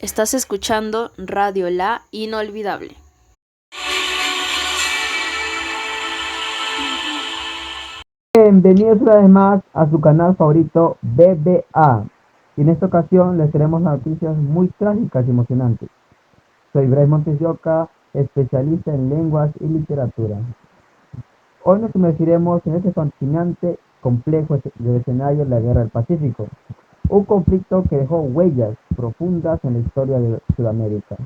Estás escuchando Radio La Inolvidable. Bienvenidos una vez más a su canal favorito BBA. Y en esta ocasión les traemos noticias muy trágicas y emocionantes. Soy Bryce Montes de Oca, especialista en lenguas y literatura. Hoy nos sumergiremos en este fascinante complejo del escenario de la Guerra del Pacífico, un conflicto que dejó huellas profundas en la historia de Sudamérica.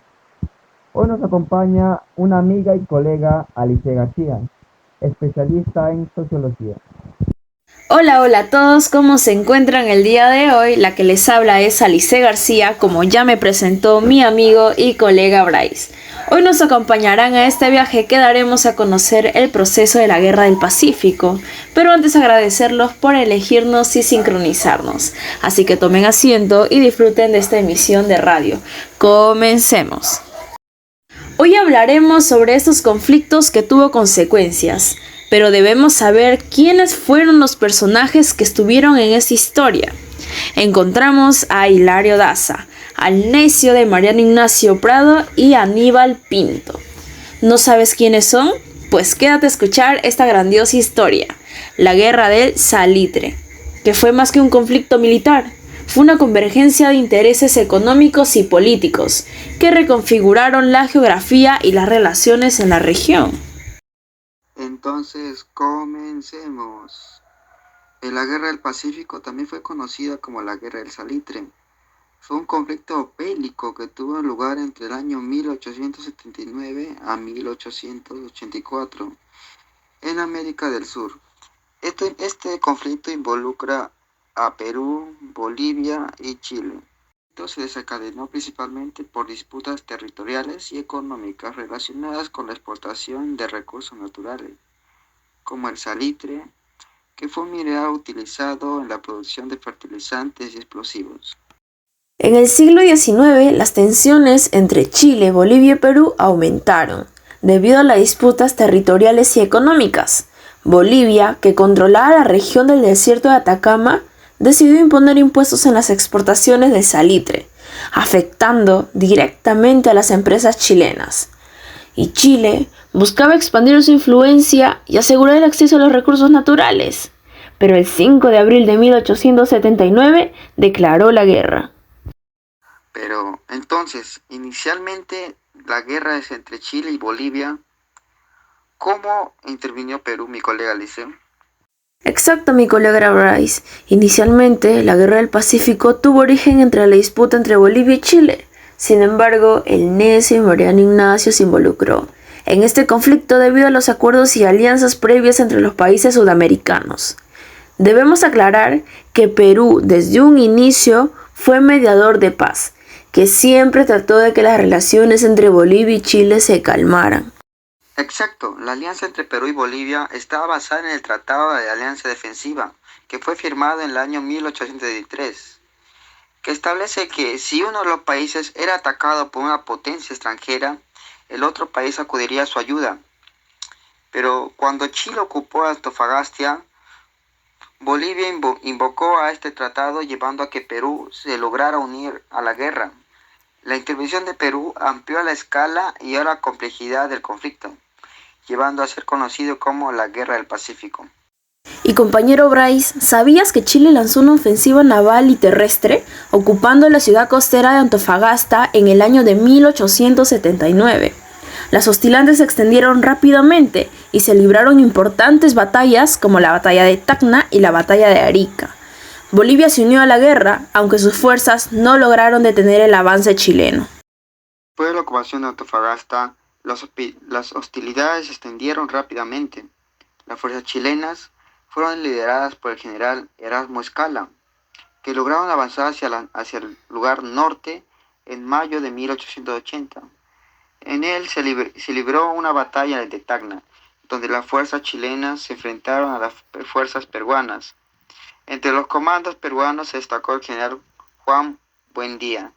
Hoy nos acompaña una amiga y colega, Alice García, especialista en sociología. Hola a todos, ¿cómo se encuentran el día de hoy? La que les habla es Alice García, como ya me presentó mi amigo y colega Bryce. Hoy nos acompañarán a este viaje que daremos a conocer el proceso de la Guerra del Pacífico, pero antes agradecerlos por elegirnos y sincronizarnos. Así que tomen asiento y disfruten de esta emisión de radio. Comencemos. Hoy hablaremos sobre estos conflictos que tuvo consecuencias, pero debemos saber quiénes fueron los personajes que estuvieron en esta historia. Encontramos a Hilario Daza, al necio de Mariano Ignacio Prado y Aníbal Pinto. ¿No sabes quiénes son? Pues quédate a escuchar esta grandiosa historia, la Guerra del Salitre, que fue más que un conflicto militar. Fue una convergencia de intereses económicos y políticos que reconfiguraron la geografía y las relaciones en la región. Entonces, comencemos. La Guerra del Pacífico también fue conocida como la Guerra del Salitre. Fue un conflicto bélico que tuvo lugar entre el año 1879 a 1884 en América del Sur. Este conflicto involucra a Perú, Bolivia y Chile. Se desencadenó principalmente por disputas territoriales y económicas relacionadas con la explotación de recursos naturales, como el salitre, que fue un mineral utilizado en la producción de fertilizantes y explosivos. En el siglo XIX, las tensiones entre Chile, Bolivia y Perú aumentaron, debido a las disputas territoriales y económicas. Bolivia, que controlaba la región del desierto de Atacama, decidió imponer impuestos en las exportaciones de salitre, afectando directamente a las empresas chilenas. Y Chile buscaba expandir su influencia y asegurar el acceso a los recursos naturales, pero el 5 de abril de 1879 declaró la guerra. Pero entonces, inicialmente la guerra es entre Chile y Bolivia. ¿Cómo intervino Perú, mi colega Liceo? Exacto, mi colega Bryce. Inicialmente, la Guerra del Pacífico tuvo origen entre la disputa entre Bolivia y Chile. Sin embargo, el necio Mariano Ignacio se involucró en este conflicto debido a los acuerdos y alianzas previas entre los países sudamericanos. Debemos aclarar que Perú, desde un inicio, fue mediador de paz, que siempre trató de que las relaciones entre Bolivia y Chile se calmaran. Exacto, la alianza entre Perú y Bolivia estaba basada en el Tratado de Alianza Defensiva, que fue firmado en el año 1823, que establece que si uno de los países era atacado por una potencia extranjera, el otro país acudiría a su ayuda. Pero cuando Chile ocupó Antofagasta, Bolivia invocó a este tratado, llevando a que Perú se lograra unir a la guerra. La intervención de Perú amplió la escala y la complejidad del conflicto, llevando a ser conocido como la Guerra del Pacífico. Y compañero Bryce, ¿sabías que Chile lanzó una ofensiva naval y terrestre ocupando la ciudad costera de Antofagasta en el año de 1879? Las hostilidades se extendieron rápidamente y se libraron importantes batallas como la batalla de Tacna y la batalla de Arica. Bolivia se unió a la guerra, aunque sus fuerzas no lograron detener el avance chileno. Después de la ocupación de Antofagasta, las hostilidades se extendieron rápidamente. Las fuerzas chilenas fueron lideradas por el general Erasmo Escala, que lograron avanzar hacia el lugar norte en mayo de 1880. En él se libró una batalla de Tacna, donde las fuerzas chilenas se enfrentaron a las fuerzas peruanas. Entre los comandos peruanos se destacó el general Juan Buendía.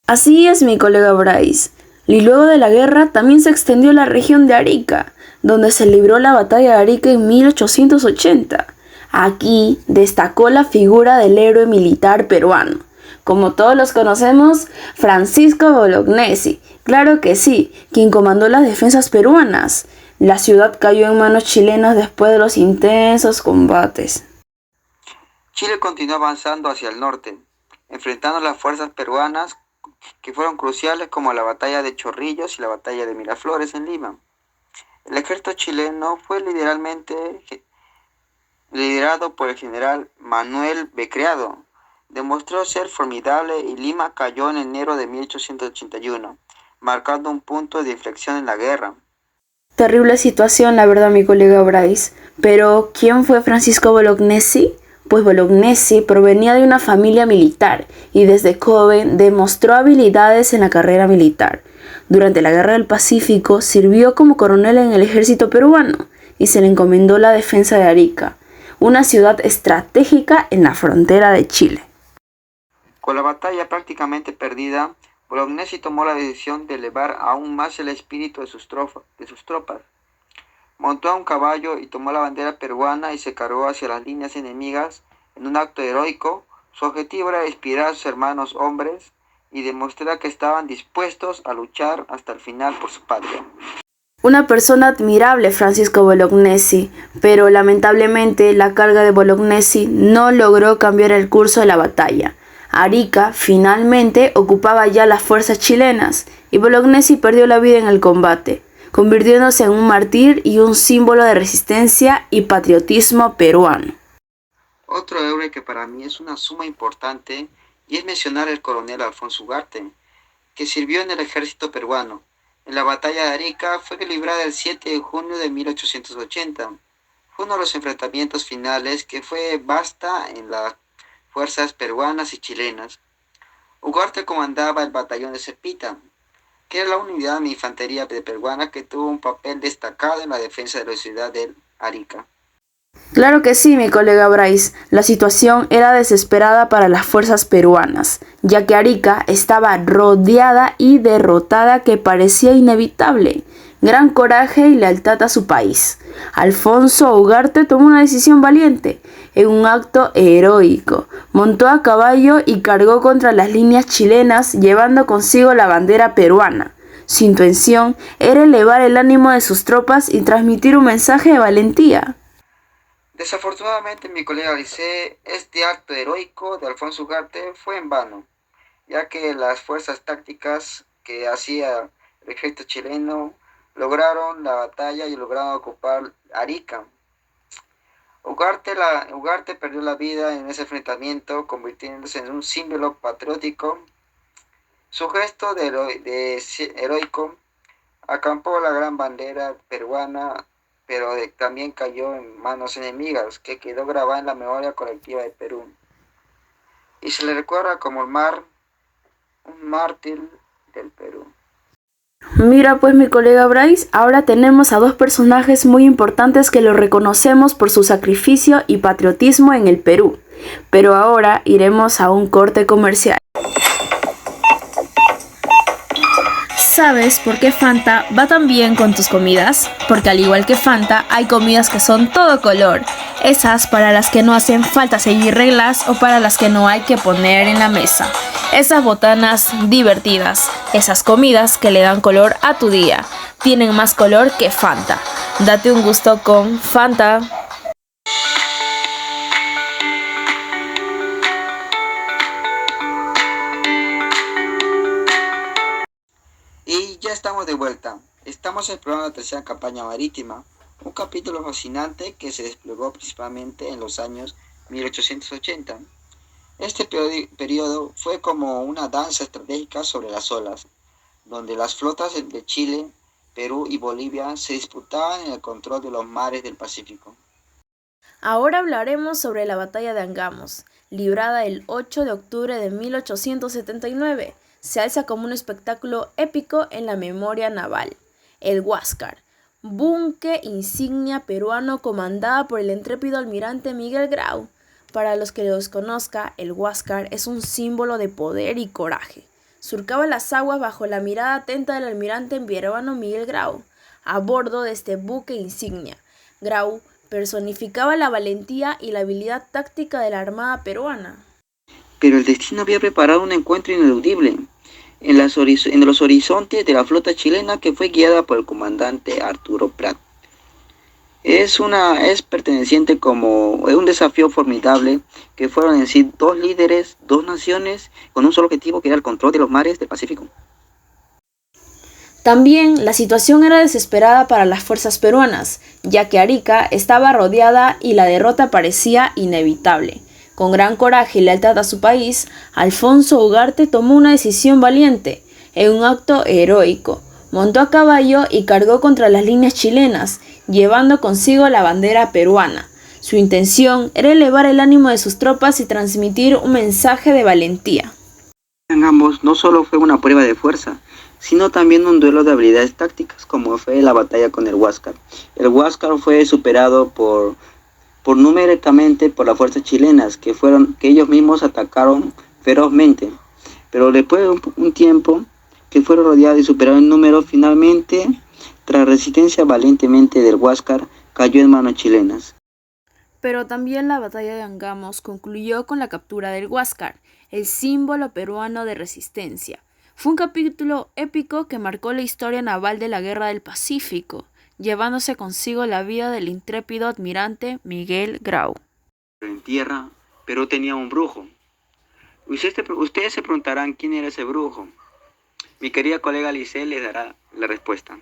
Así es, mi colega Bryce. Y luego de la guerra también se extendió la región de Arica, donde se libró la batalla de Arica en 1880. Aquí destacó la figura del héroe militar peruano, Como todos los conocemos, Francisco Bolognesi, claro que sí, quien comandó las defensas peruanas. La ciudad cayó en manos chilenas después de los intensos combates. Chile continuó avanzando hacia el norte, enfrentando las fuerzas peruanas que fueron cruciales como la batalla de Chorrillos y la batalla de Miraflores en Lima. El ejército chileno fue liderado por el general Manuel Becreado. Demostró ser formidable y Lima cayó en enero de 1881, marcando un punto de inflexión en la guerra. Terrible situación, la verdad, mi colega Bryce. Pero, ¿quién fue Francisco Bolognesi? Pues Bolognesi provenía de una familia militar y desde joven demostró habilidades en la carrera militar. Durante la Guerra del Pacífico sirvió como coronel en el ejército peruano y se le encomendó la defensa de Arica, una ciudad estratégica en la frontera de Chile. Con la batalla prácticamente perdida, Bolognesi tomó la decisión de elevar aún más el espíritu de sus tropas. Montó a un caballo y tomó la bandera peruana y se cargó hacia las líneas enemigas en un acto heroico. Su objetivo era inspirar a sus hermanos hombres y demostrar que estaban dispuestos a luchar hasta el final por su patria. Una persona admirable, Francisco Bolognesi, pero lamentablemente la carga de Bolognesi no logró cambiar el curso de la batalla. Arica finalmente ocupaba ya las fuerzas chilenas y Bolognesi perdió la vida en el combate, convirtiéndose en un mártir y un símbolo de resistencia y patriotismo peruano. Otro héroe que para mí es una suma importante y es mencionar al coronel Alfonso Ugarte, que sirvió en el ejército peruano. En la batalla de Arica fue librada el 7 de junio de 1880. Fue uno de los enfrentamientos finales que fue basta en las fuerzas peruanas y chilenas. Ugarte comandaba el batallón de Cepita, que era la unidad de infantería peruana que tuvo un papel destacado en la defensa de la ciudad de Arica. Claro que sí, mi colega Bryce. La situación era desesperada para las fuerzas peruanas, ya que Arica estaba rodeada y derrotada que parecía inevitable. Gran coraje y lealtad a su país. Alfonso Ugarte tomó una decisión valiente. En un acto heroico, montó a caballo y cargó contra las líneas chilenas llevando consigo la bandera peruana. Su intención era elevar el ánimo de sus tropas y transmitir un mensaje de valentía. Desafortunadamente, mi colega dice, este acto heroico de Alfonso Ugarte fue en vano, ya que las fuerzas tácticas que hacía el ejército chileno lograron la batalla y lograron ocupar Arica. Ugarte perdió la vida en ese enfrentamiento, convirtiéndose en un símbolo patriótico. Su gesto heroico acampó la gran bandera peruana, pero también cayó en manos enemigas, que quedó grabada en la memoria colectiva de Perú. Y se le recuerda como un mártir del Perú. Mira pues mi colega Bryce, ahora tenemos a dos personajes muy importantes que lo reconocemos por su sacrificio y patriotismo en el Perú. Pero ahora iremos a un corte comercial. ¿Sabes por qué Fanta va tan bien con tus comidas? Porque al igual que Fanta, hay comidas que son todo color. Esas para las que no hacen falta seguir reglas o para las que no hay que poner en la mesa. Esas botanas divertidas, esas comidas que le dan color a tu día. Tienen más color que Fanta. Date un gusto con Fanta. Y ya estamos de vuelta. Estamos explorando la tercera campaña marítima, un capítulo fascinante que se desplegó principalmente en los años 1880. Este periodo fue como una danza estratégica sobre las olas, donde las flotas de Chile, Perú y Bolivia se disputaban en el control de los mares del Pacífico. Ahora hablaremos sobre la batalla de Angamos, librada el 8 de octubre de 1879. Se alza como un espectáculo épico en la memoria naval. El Huáscar, buque insignia peruano comandada por el intrépido almirante Miguel Grau. Para los que los conozca, el Huáscar es un símbolo de poder y coraje. Surcaba las aguas bajo la mirada atenta del almirante peruano Miguel Grau. A bordo de este buque insignia, Grau personificaba la valentía y la habilidad táctica de la Armada peruana. pero el destino había preparado un encuentro ineludible en los horizontes de la flota chilena que fue guiada por el comandante Arturo Prat. Es perteneciente como un desafío formidable que fueron en sí dos líderes, dos naciones con un solo objetivo que era el control de los mares del Pacífico. También la situación era desesperada para las fuerzas peruanas, ya que Arica estaba rodeada y la derrota parecía inevitable. Con gran coraje y lealtad a su país, Alfonso Ugarte tomó una decisión valiente. En un acto heroico, montó a caballo y cargó contra las líneas chilenas, llevando consigo la bandera peruana. Su intención era elevar el ánimo de sus tropas y transmitir un mensaje de valentía. En ambos no solo fue una prueba de fuerza, sino también un duelo de habilidades tácticas, como fue la batalla con el Huáscar. El Huáscar fue superado numéricamente por las fuerzas chilenas, que ellos mismos atacaron ferozmente, pero después de un tiempo que fueron rodeados y superados en número, finalmente, tras resistencia valientemente del Huáscar, cayó en manos chilenas. Pero también la batalla de Angamos concluyó con la captura del Huáscar, el símbolo peruano de resistencia. Fue un capítulo épico que marcó la historia naval de la Guerra del Pacífico, llevándose consigo la vida del intrépido almirante Miguel Grau. En tierra, Perú tenía un brujo. Ustedes se preguntarán quién era ese brujo. Mi querida colega Lice les dará la respuesta.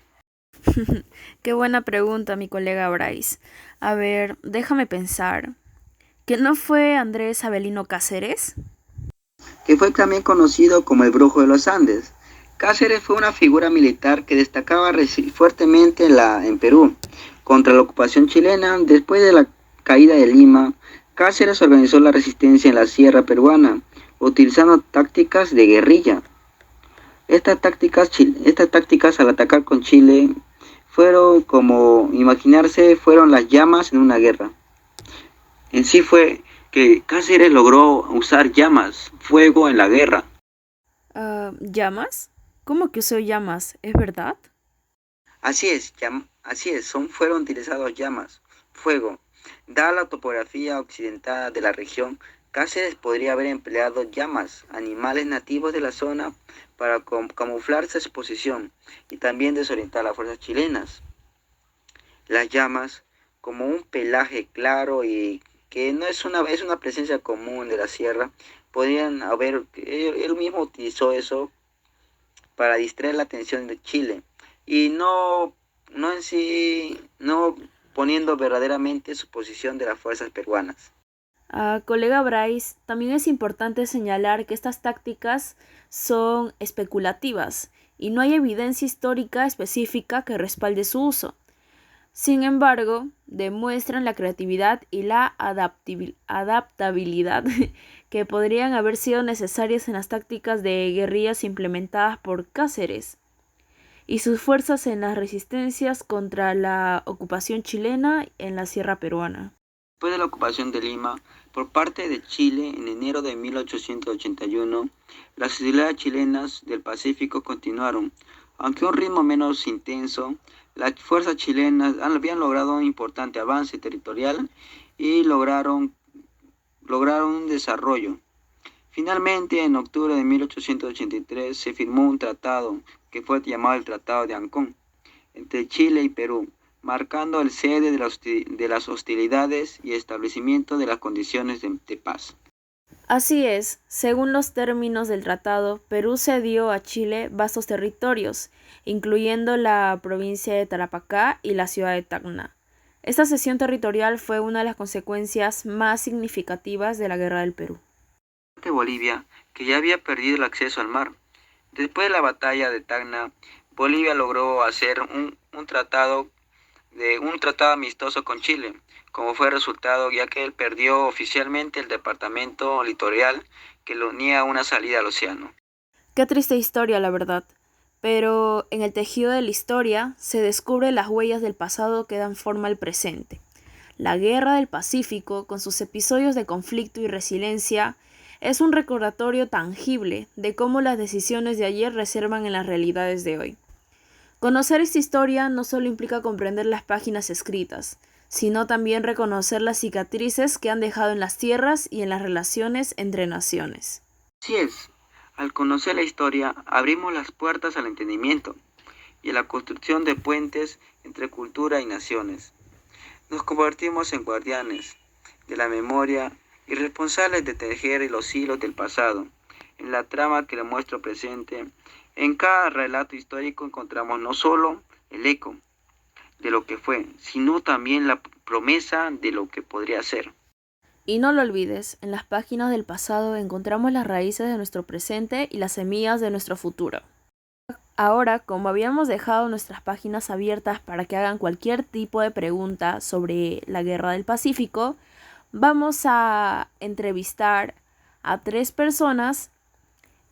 Qué buena pregunta, mi colega Bryce. A ver, déjame pensar. ¿Que no fue Andrés Avelino Cáceres? Que fue también conocido como el Brujo de los Andes. Cáceres fue una figura militar que destacaba fuertemente en Perú contra la ocupación chilena. Después de la caída de Lima, Cáceres organizó la resistencia en la sierra peruana, utilizando tácticas de guerrilla. Estas tácticas al atacar con Chile fueron, como imaginarse, fueron las llamas en una guerra. En sí fue que Cáceres logró usar llamas, fuego en la guerra. ¿Llamas? ¿Cómo que usó llamas? ¿Es verdad? Así es, fueron utilizados llamas, fuego. Dada la topografía occidental de la región, Cáceres podría haber empleado llamas, animales nativos de la zona, para camuflarse su posición y también desorientar a las fuerzas chilenas. Las llamas, como un pelaje claro y que no es una presencia común de la sierra, podrían haber, él mismo utilizó eso para distraer la atención de Chile y no poniendo verdaderamente su posición de las fuerzas peruanas. Colega Bryce, también es importante señalar que estas tácticas son especulativas y no hay evidencia histórica específica que respalde su uso. Sin embargo, demuestran la creatividad y la adaptabilidad que podrían haber sido necesarias en las tácticas de guerrillas implementadas por Cáceres y sus fuerzas en las resistencias contra la ocupación chilena en la sierra peruana. Después de la ocupación de Lima por parte de Chile en enero de 1881, las hostilidades chilenas del Pacífico continuaron, aunque a un ritmo menos intenso. Las fuerzas chilenas habían logrado un importante avance territorial y lograron un desarrollo. Finalmente, en octubre de 1883 se firmó un tratado que fue llamado el Tratado de Ancón entre Chile y Perú, marcando el cese de las hostilidades y establecimiento de las condiciones de paz. Así es, según los términos del tratado, Perú cedió a Chile vastos territorios, incluyendo la provincia de Tarapacá y la ciudad de Tacna. Esta cesión territorial fue una de las consecuencias más significativas de la Guerra del Perú. Bolivia, que ya había perdido el acceso al mar. Después de la batalla de Tacna, Bolivia logró hacer un tratado amistoso con Chile, como fue el resultado, ya que él perdió oficialmente el departamento litoral que lo unía a una salida al océano. Qué triste historia, la verdad. Pero en el tejido de la historia se descubren las huellas del pasado que dan forma al presente. La Guerra del Pacífico, con sus episodios de conflicto y resiliencia, es un recordatorio tangible de cómo las decisiones de ayer reservan en las realidades de hoy. Conocer esta historia no solo implica comprender las páginas escritas, sino también reconocer las cicatrices que han dejado en las tierras y en las relaciones entre naciones. Así es, al conocer la historia abrimos las puertas al entendimiento y a la construcción de puentes entre cultura y naciones. Nos convertimos en guardianes de la memoria y responsables de tejer los hilos del pasado. En la trama que le muestro presente, en cada relato histórico encontramos no solo el eco de lo que fue, sino también la promesa de lo que podría ser. Y no lo olvides, en las páginas del pasado encontramos las raíces de nuestro presente y las semillas de nuestro futuro. Ahora, como habíamos dejado nuestras páginas abiertas para que hagan cualquier tipo de pregunta sobre la Guerra del Pacífico, vamos a entrevistar a 3 personas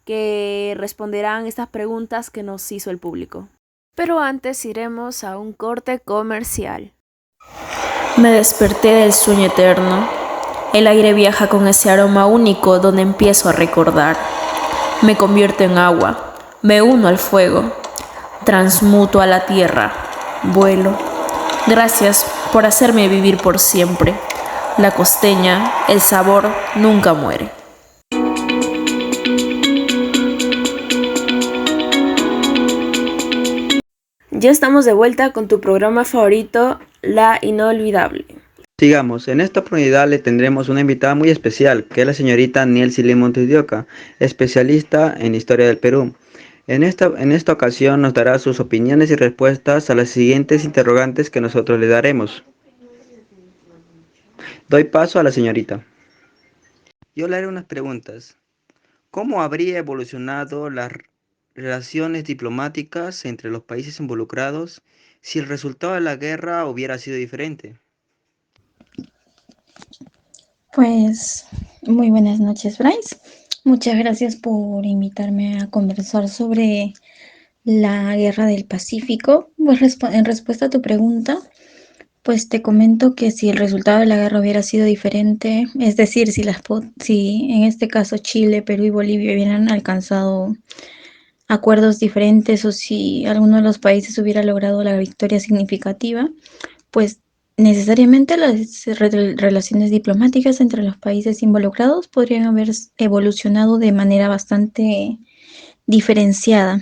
que responderán estas preguntas que nos hizo el público. Pero antes iremos a un corte comercial. Me desperté del sueño eterno. El aire viaja con ese aroma único donde empiezo a recordar. Me convierto en agua, me uno al fuego, transmuto a la tierra, vuelo. Gracias por hacerme vivir por siempre. La costeña, el sabor nunca muere. Ya estamos de vuelta con tu programa favorito, La Inolvidable. Sigamos, en esta oportunidad le tendremos una invitada muy especial, que es la señorita Nielsi Montes de Oca, especialista en historia del Perú. En esta ocasión nos dará sus opiniones y respuestas a las siguientes interrogantes que nosotros le daremos. Doy paso a la señorita. Yo le haré unas preguntas. ¿Cómo habría evolucionado las relaciones diplomáticas entre los países involucrados si el resultado de la guerra hubiera sido diferente? Pues muy buenas noches, Bryce. Muchas gracias por invitarme a conversar sobre la Guerra del Pacífico. Pues en respuesta a tu pregunta, pues te comento que si el resultado de la guerra hubiera sido diferente, es decir, si en este caso Chile, Perú y Bolivia hubieran alcanzado acuerdos diferentes o si alguno de los países hubiera logrado la victoria significativa, pues necesariamente las relaciones diplomáticas entre los países involucrados podrían haber evolucionado de manera bastante diferenciada.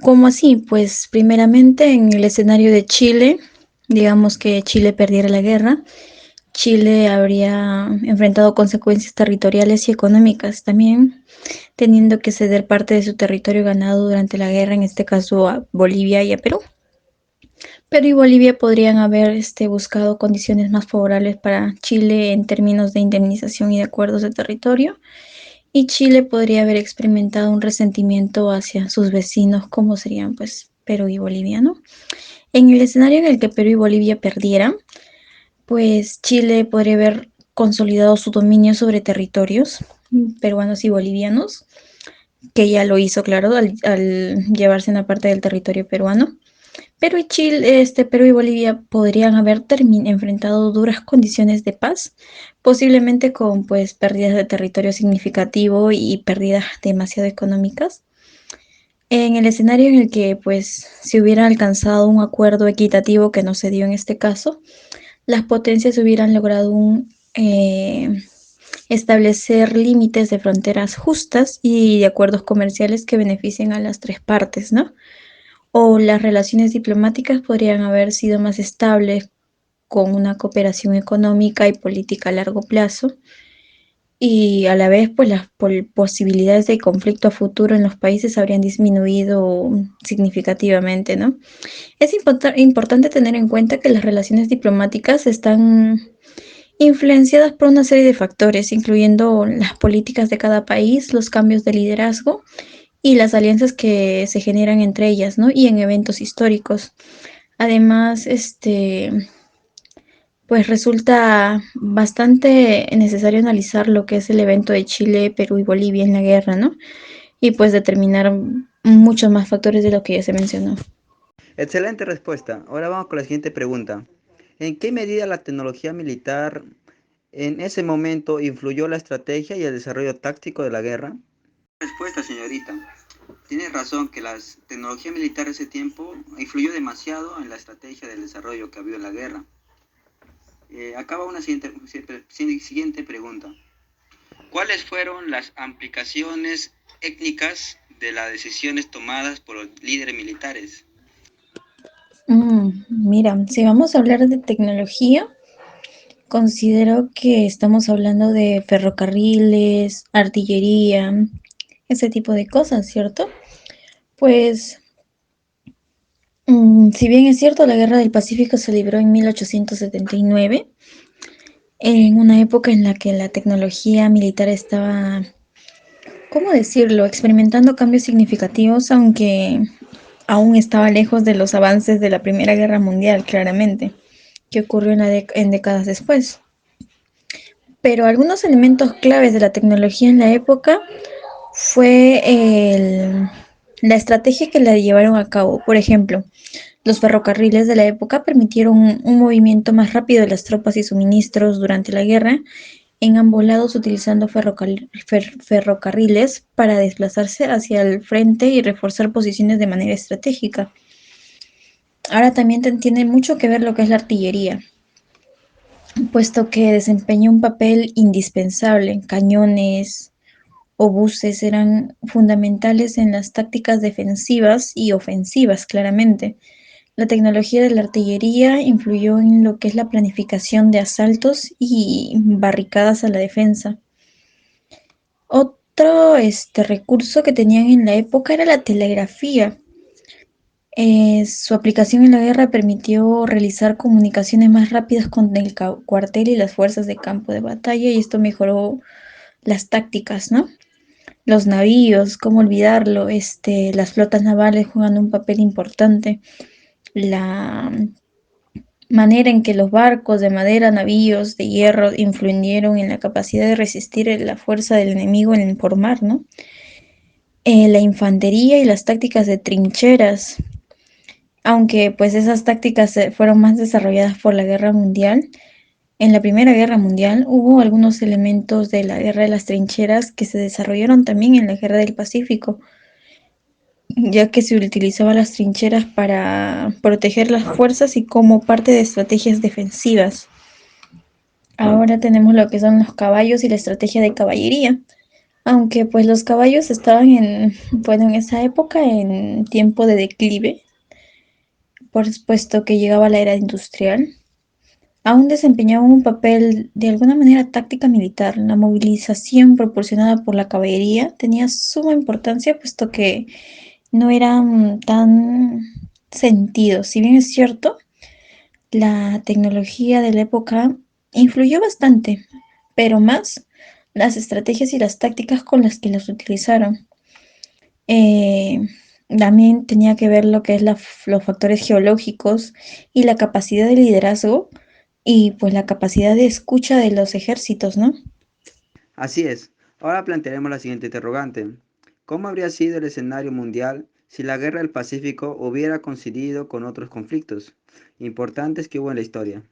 ¿Cómo así? Pues primeramente en el escenario de Chile, digamos que Chile perdiera la guerra, Chile habría enfrentado consecuencias territoriales y económicas también, teniendo que ceder parte de su territorio ganado durante la guerra, en este caso a Bolivia y a Perú. Perú y Bolivia podrían haber buscado condiciones más favorables para Chile en términos de indemnización y de acuerdos de territorio, y Chile podría haber experimentado un resentimiento hacia sus vecinos, como serían pues Perú y Bolivia, ¿no? En el escenario en el que Perú y Bolivia perdieran, pues Chile podría haber consolidado su dominio sobre territorios peruanos y bolivianos, que ya lo hizo, claro, al llevarse una parte del territorio peruano. Perú y Chile, Perú y Bolivia podrían haber enfrentado duras condiciones de paz, posiblemente con pues pérdidas de territorio significativo y pérdidas demasiado económicas. En el escenario en el que pues se hubiera alcanzado un acuerdo equitativo, que no se dio en este caso, las potencias hubieran logrado establecer límites de fronteras justas y de acuerdos comerciales que beneficien a las 3 partes, ¿no? O las relaciones diplomáticas podrían haber sido más estables, con una cooperación económica y política a largo plazo, y a la vez pues las posibilidades de conflicto a futuro en los países habrían disminuido significativamente, ¿no? Es importante tener en cuenta que las relaciones diplomáticas están influenciadas por una serie de factores, incluyendo las políticas de cada país, los cambios de liderazgo y las alianzas que se generan entre ellas, ¿no? Y en eventos históricos. Además, pues resulta bastante necesario analizar lo que es el evento de Chile, Perú y Bolivia en la guerra, ¿no? Y pues determinar muchos más factores de lo que ya se mencionó. Excelente respuesta. Ahora vamos con la siguiente pregunta. ¿En qué medida la tecnología militar en ese momento influyó la estrategia y el desarrollo táctico de la guerra? Respuesta, señorita. Tienes razón que la tecnología militar de ese tiempo influyó demasiado en la estrategia del desarrollo que había en la guerra. Acaba una siguiente pregunta. ¿Cuáles fueron las implicaciones étnicas de las decisiones tomadas por los líderes militares? Mira, si vamos a hablar de tecnología, considero que estamos hablando de ferrocarriles, artillería, ese tipo de cosas, ¿cierto? Pues, si bien es cierto, la Guerra del Pacífico se libró en 1879, en una época en la que la tecnología militar estaba, ¿cómo decirlo?, experimentando cambios significativos, aunque aún estaba lejos de los avances de la Primera Guerra Mundial, claramente, que ocurrió en décadas después. Pero algunos elementos claves de la tecnología en la época fue la estrategia que la llevaron a cabo. Por ejemplo, los ferrocarriles de la época permitieron un movimiento más rápido de las tropas y suministros durante la guerra en ambos lados, utilizando ferrocarriles para desplazarse hacia el frente y reforzar posiciones de manera estratégica. Ahora también tiene mucho que ver lo que es la artillería, puesto que desempeña un papel indispensable. Cañones, obuses eran fundamentales en las tácticas defensivas y ofensivas, claramente. La tecnología de la artillería influyó en lo que es la planificación de asaltos y barricadas a la defensa. Otro recurso que tenían en la época era la telegrafía. Su aplicación en la guerra permitió realizar comunicaciones más rápidas con el cuartel y las fuerzas de campo de batalla, y esto mejoró las tácticas, ¿no? Los navíos, cómo olvidarlo, las flotas navales juegan un papel importante. La manera en que los barcos de madera, navíos de hierro influyeron en la capacidad de resistir la fuerza del enemigo por mar, ¿no? La infantería y las tácticas de trincheras, aunque pues esas tácticas fueron más desarrolladas por la guerra mundial. En la Primera Guerra Mundial hubo algunos elementos de la guerra de las trincheras que se desarrollaron también en la Guerra del Pacífico, ya que se utilizaban las trincheras para proteger las fuerzas y como parte de estrategias defensivas. Ahora tenemos lo que son los caballos y la estrategia de caballería, aunque pues los caballos estaban en esa época en tiempo de declive, por supuesto que llegaba la era industrial. Aún desempeñaban un papel de alguna manera táctica militar. La movilización proporcionada por la caballería tenía suma importancia, puesto que no eran tan sentidos. Si bien es cierto, la tecnología de la época influyó bastante, pero más las estrategias y las tácticas con las que las utilizaron. También tenía que ver lo que es los factores geológicos y la capacidad de liderazgo y pues la capacidad de escucha de los ejércitos, ¿no? Así es. Ahora plantearemos la siguiente interrogante. ¿Cómo habría sido el escenario mundial si la Guerra del Pacífico hubiera coincidido con otros conflictos importantes que hubo en la historia?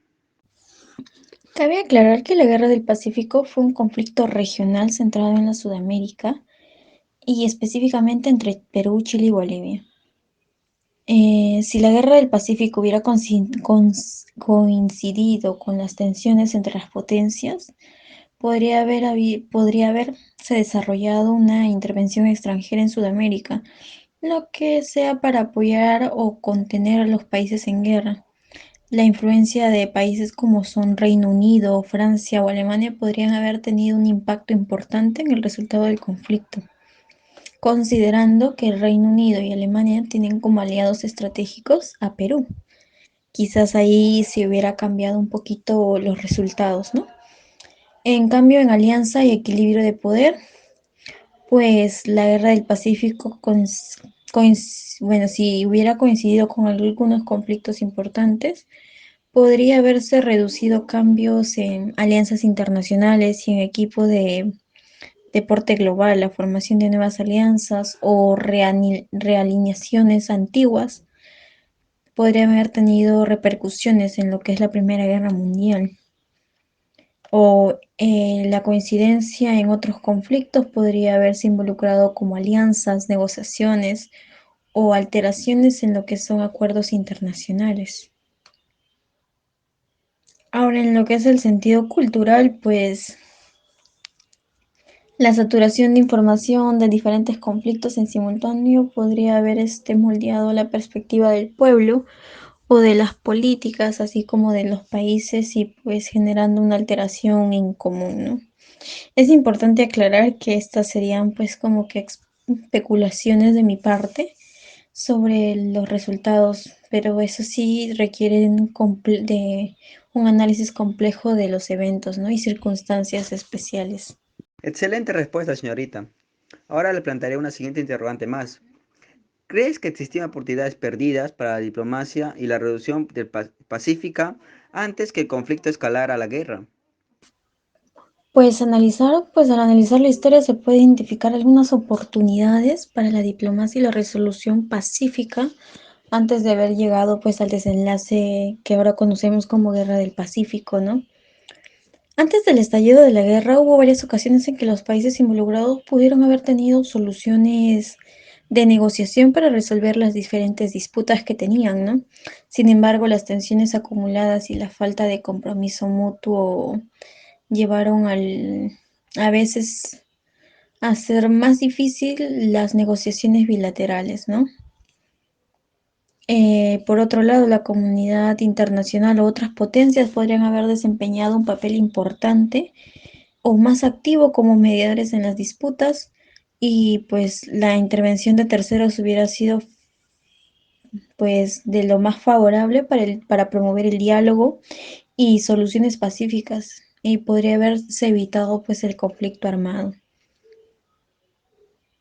Cabe aclarar que la Guerra del Pacífico fue un conflicto regional centrado en la Sudamérica y específicamente entre Perú, Chile y Bolivia. Si la Guerra del Pacífico hubiera coincidido con las tensiones entre las potencias, podría haberse desarrollado una intervención extranjera en Sudamérica, lo que sea para apoyar o contener a los países en guerra. La influencia de países como son Reino Unido, Francia o Alemania podrían haber tenido un impacto importante en el resultado del conflicto, considerando que el Reino Unido y Alemania tienen como aliados estratégicos a Perú. Quizás ahí se hubiera cambiado un poquito los resultados, ¿no? En cambio, en alianza y equilibrio de poder, pues la Guerra del Pacífico, bueno, si hubiera coincidido con algunos conflictos importantes, podría haberse reducido cambios en alianzas internacionales y en equipo de deporte global, la formación de nuevas alianzas o realineaciones antiguas podrían haber tenido repercusiones en lo que es la Primera Guerra Mundial. o la coincidencia en otros conflictos podría haberse involucrado como alianzas, negociaciones o alteraciones en lo que son acuerdos internacionales. Ahora, en lo que es el sentido cultural, pues la saturación de información de diferentes conflictos en simultáneo podría haber moldeado la perspectiva del pueblo o de las políticas, así como de los países, y pues generando una alteración en común, ¿no? Es importante aclarar que estas serían pues como que especulaciones de mi parte sobre los resultados, pero eso sí requiere de un análisis complejo de los eventos, ¿no? Y circunstancias especiales. Excelente respuesta, señorita. Ahora le plantearé una siguiente interrogante más. ¿Crees que existían oportunidades perdidas para la diplomacia y la reducción pacífica antes que el conflicto escalara a la guerra? Pues al analizar la historia se puede identificar algunas oportunidades para la diplomacia y la resolución pacífica antes de haber llegado pues al desenlace que ahora conocemos como Guerra del Pacífico, ¿no? Antes del estallido de la guerra hubo varias ocasiones en que los países involucrados pudieron haber tenido soluciones de negociación para resolver las diferentes disputas que tenían, ¿no? Sin embargo, las tensiones acumuladas y la falta de compromiso mutuo llevaron a veces a hacer más difícil las negociaciones bilaterales, ¿no? Por otro lado, la comunidad internacional o otras potencias podrían haber desempeñado un papel importante o más activo como mediadores en las disputas, y pues la intervención de terceros hubiera sido pues de lo más favorable para promover el diálogo y soluciones pacíficas, y podría haberse evitado pues el conflicto armado.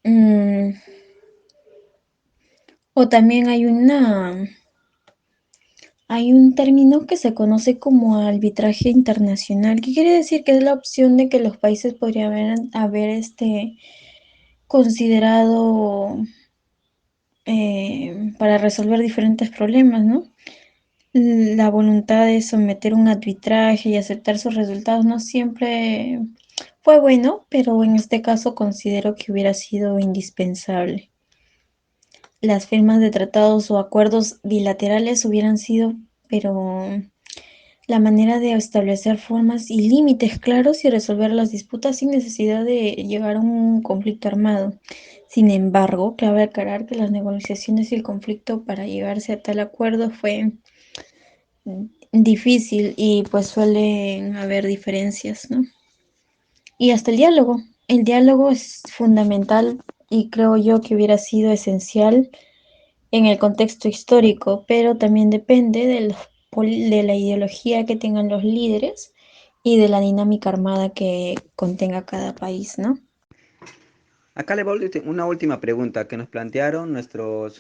Mm, o también hay un término que se conoce como arbitraje internacional, que quiere decir que es la opción de que los países podrían haber considerado para resolver diferentes problemas, ¿no? La voluntad de someter un arbitraje y aceptar sus resultados no siempre fue bueno, pero en este caso considero que hubiera sido indispensable. Las firmas de tratados o acuerdos bilaterales hubieran sido, pero la manera de establecer formas y límites claros y resolver las disputas sin necesidad de llegar a un conflicto armado. Sin embargo, cabe aclarar que las negociaciones y el conflicto para llegarse a tal acuerdo fue difícil, y pues suelen haber diferencias, ¿no? Y hasta el diálogo. El diálogo es fundamental y creo yo que hubiera sido esencial en el contexto histórico, pero también depende de la ideología que tengan los líderes y de la dinámica armada que contenga cada país, ¿no? Acá le voy a una última pregunta que nos plantearon nuestro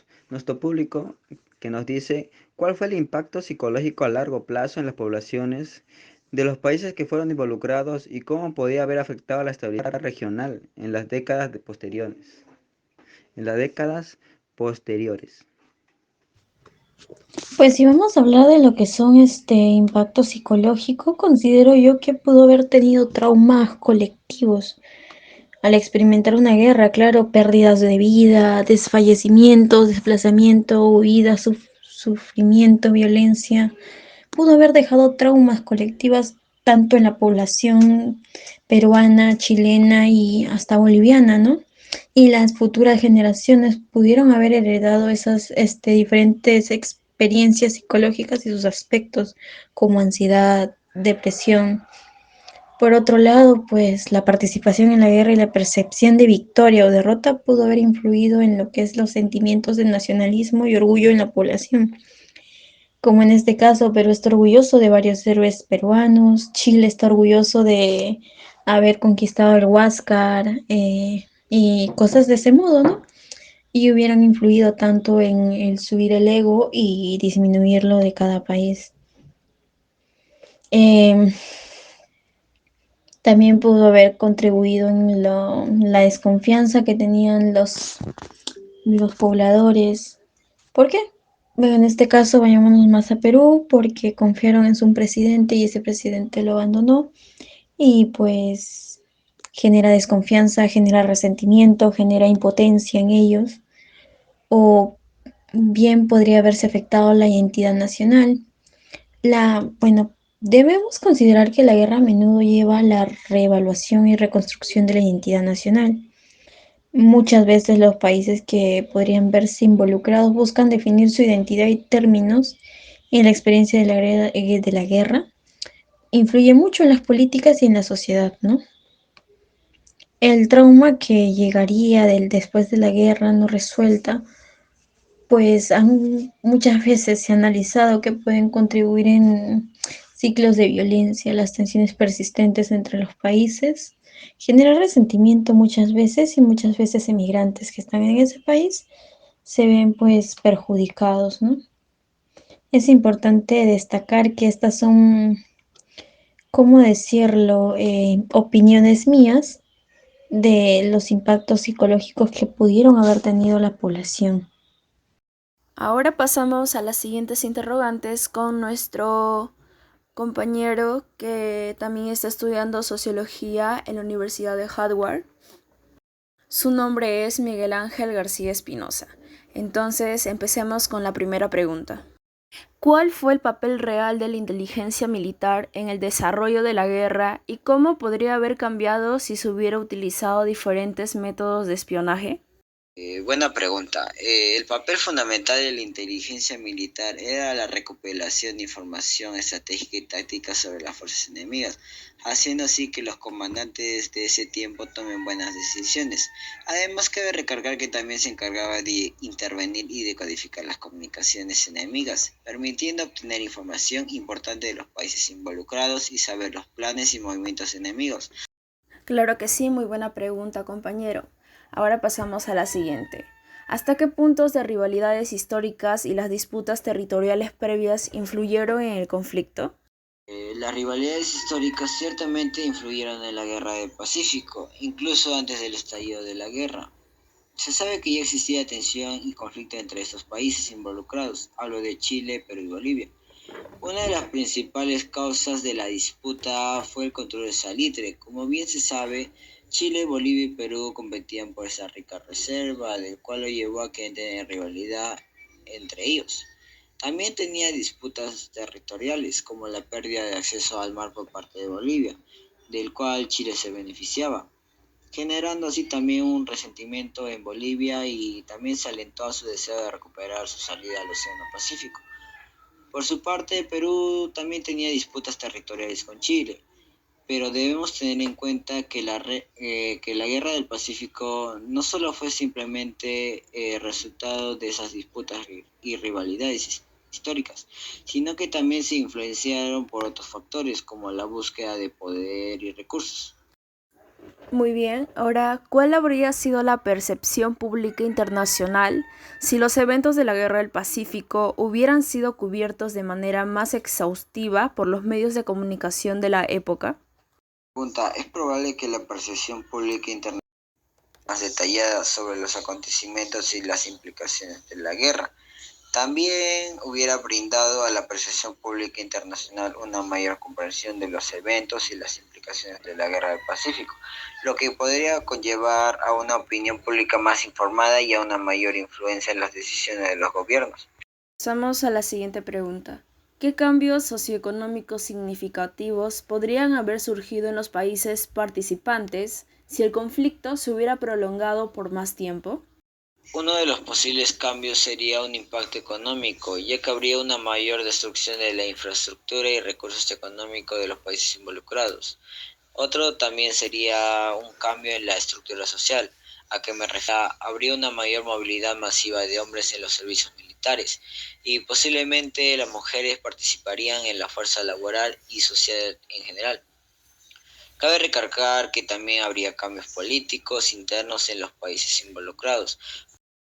público, que nos dice, ¿cuál fue el impacto psicológico a largo plazo en las poblaciones de los países que fueron involucrados y cómo podía haber afectado a la estabilidad regional en las posteriores? En las décadas posteriores. Pues si vamos a hablar de lo que son impacto psicológico, considero yo que pudo haber tenido traumas colectivos al experimentar una guerra, claro, pérdidas de vida, desfallecimientos, desplazamiento, huida, sufrimiento, violencia. Pudo haber dejado traumas colectivas tanto en la población peruana, chilena y hasta boliviana, ¿no? Y las futuras generaciones pudieron haber heredado esas diferentes experiencias psicológicas y sus aspectos como ansiedad, depresión. Por otro lado, pues la participación en la guerra y la percepción de victoria o derrota pudo haber influido en lo que es los sentimientos de nacionalismo y orgullo en la población. Como en este caso, Perú está orgulloso de varios héroes peruanos, Chile está orgulloso de haber conquistado el Huáscar, y cosas de ese modo, ¿no? Y hubieran influido tanto en el subir el ego y disminuirlo de cada país. Eh, También pudo haber contribuido en la desconfianza que tenían los pobladores. ¿Por qué? Bueno, en este caso vayámonos más a Perú porque confiaron en su presidente y ese presidente lo abandonó, y pues genera desconfianza, genera resentimiento, genera impotencia en ellos, o bien podría haberse afectado la identidad nacional. Bueno, debemos considerar que la guerra a menudo lleva a la reevaluación y reconstrucción de la identidad nacional. Muchas veces los países que podrían verse involucrados buscan definir su identidad y términos en la experiencia de la guerra. Influye mucho en las políticas y en la sociedad, ¿no? El trauma que llegaría después de la guerra no resuelta, pues muchas veces se ha analizado que pueden contribuir en ciclos de violencia, las tensiones persistentes entre los países, generar resentimiento muchas veces emigrantes que están en ese país se ven pues perjudicados, ¿no? Es importante destacar que estas son, ¿cómo decirlo?, opiniones mías de los impactos psicológicos que pudieron haber tenido la población. Ahora pasamos a las siguientes interrogantes con nuestro compañero que también está estudiando sociología en la Universidad de Harvard. Su nombre es Miguel Ángel García Espinosa. Entonces, empecemos con la primera pregunta. ¿Cuál fue el papel real de la inteligencia militar en el desarrollo de la guerra y cómo podría haber cambiado si se hubiera utilizado diferentes métodos de espionaje? Buena pregunta. El papel fundamental de la inteligencia militar era la recopilación de información estratégica y táctica sobre las fuerzas enemigas, haciendo así que los comandantes de ese tiempo tomen buenas decisiones. Además, cabe recalcar que también se encargaba de intervenir y decodificar las comunicaciones enemigas, permitiendo obtener información importante de los países involucrados y saber los planes y movimientos enemigos. Claro que sí, muy buena pregunta, compañero. Ahora pasamos a la siguiente. ¿Hasta qué puntos de rivalidades históricas y las disputas territoriales previas influyeron en el conflicto? Las rivalidades históricas ciertamente influyeron en la Guerra del Pacífico, incluso antes del estallido de la guerra. Se sabe que ya existía tensión y conflicto entre estos países involucrados, hablo de Chile, Perú y Bolivia. Una de las principales causas de la disputa fue el control del salitre. Como bien se sabe, Chile, Bolivia y Perú competían por esa rica reserva, del cual lo llevó a que entren en rivalidad entre ellos. También tenía disputas territoriales, como la pérdida de acceso al mar por parte de Bolivia, del cual Chile se beneficiaba, generando así también un resentimiento en Bolivia y también se alentó a su deseo de recuperar su salida al Océano Pacífico. Por su parte, Perú también tenía disputas territoriales con Chile, pero debemos tener en cuenta que la Guerra del Pacífico no solo fue simplemente resultado de esas disputas y rivalidades históricas, sino que también se influenciaron por otros factores como la búsqueda de poder y recursos. Muy bien, ahora, ¿cuál habría sido la percepción pública internacional si los eventos de la Guerra del Pacífico hubieran sido cubiertos de manera más exhaustiva por los medios de comunicación de la época? Es probable que la percepción pública internacional más detallada sobre los acontecimientos y las implicaciones de la guerra también hubiera brindado a la percepción pública internacional una mayor comprensión de los eventos y las implicaciones de la Guerra del Pacífico, lo que podría conllevar a una opinión pública más informada y a una mayor influencia en las decisiones de los gobiernos. Pasamos a la siguiente pregunta. ¿Qué cambios socioeconómicos significativos podrían haber surgido en los países participantes si el conflicto se hubiera prolongado por más tiempo? Uno de los posibles cambios sería un impacto económico, ya que habría una mayor destrucción de la infraestructura y recursos económicos de los países involucrados. Otro también sería un cambio en la estructura social. ¿A qué me refiero? Habría una mayor movilidad masiva de hombres en los servicios militares y posiblemente las mujeres participarían en la fuerza laboral y social en general. Cabe recalcar que también habría cambios políticos internos en los países involucrados.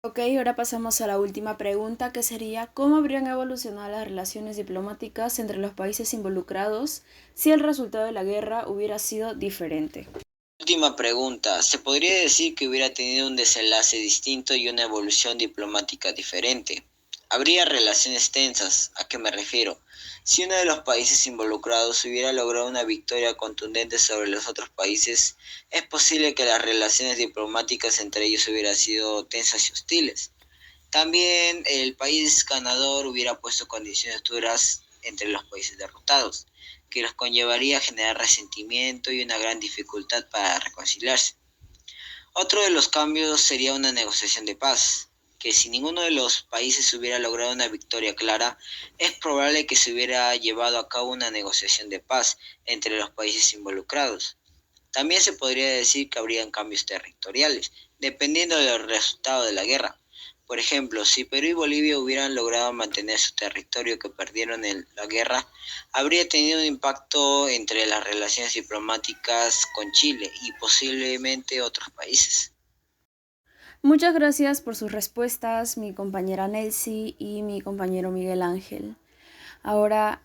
Ok, ahora pasamos a la última pregunta, que sería ¿cómo habrían evolucionado las relaciones diplomáticas entre los países involucrados si el resultado de la guerra hubiera sido diferente? Última pregunta. ¿Se podría decir que hubiera tenido un desenlace distinto y una evolución diplomática diferente? Habría relaciones tensas. ¿A qué me refiero? Si uno de los países involucrados hubiera logrado una victoria contundente sobre los otros países, es posible que las relaciones diplomáticas entre ellos hubieran sido tensas y hostiles. También el país ganador hubiera puesto condiciones duras entre los países derrotados, que los conllevaría a generar resentimiento y una gran dificultad para reconciliarse. Otro de los cambios sería una negociación de paz, que si ninguno de los países hubiera logrado una victoria clara, es probable que se hubiera llevado a cabo una negociación de paz entre los países involucrados. También se podría decir que habrían cambios territoriales, dependiendo del resultado de la guerra. Por ejemplo, si Perú y Bolivia hubieran logrado mantener su territorio que perdieron en la guerra, habría tenido un impacto entre las relaciones diplomáticas con Chile y posiblemente otros países. Muchas gracias por sus respuestas, mi compañera Nelcy y mi compañero Miguel Ángel. Ahora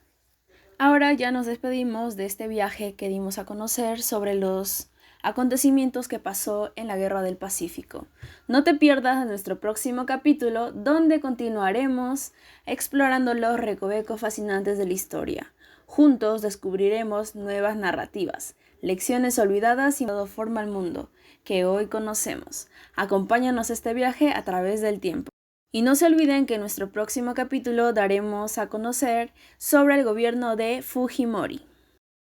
ya nos despedimos de este viaje que dimos a conocer sobre los acontecimientos que pasó en la Guerra del Pacífico. No te pierdas nuestro próximo capítulo, donde continuaremos explorando los recovecos fascinantes de la historia. Juntos descubriremos nuevas narrativas, lecciones olvidadas y dado forma al mundo que hoy conocemos. Acompáñanos a este viaje a través del tiempo. Y no se olviden que en nuestro próximo capítulo daremos a conocer sobre el gobierno de Fujimori.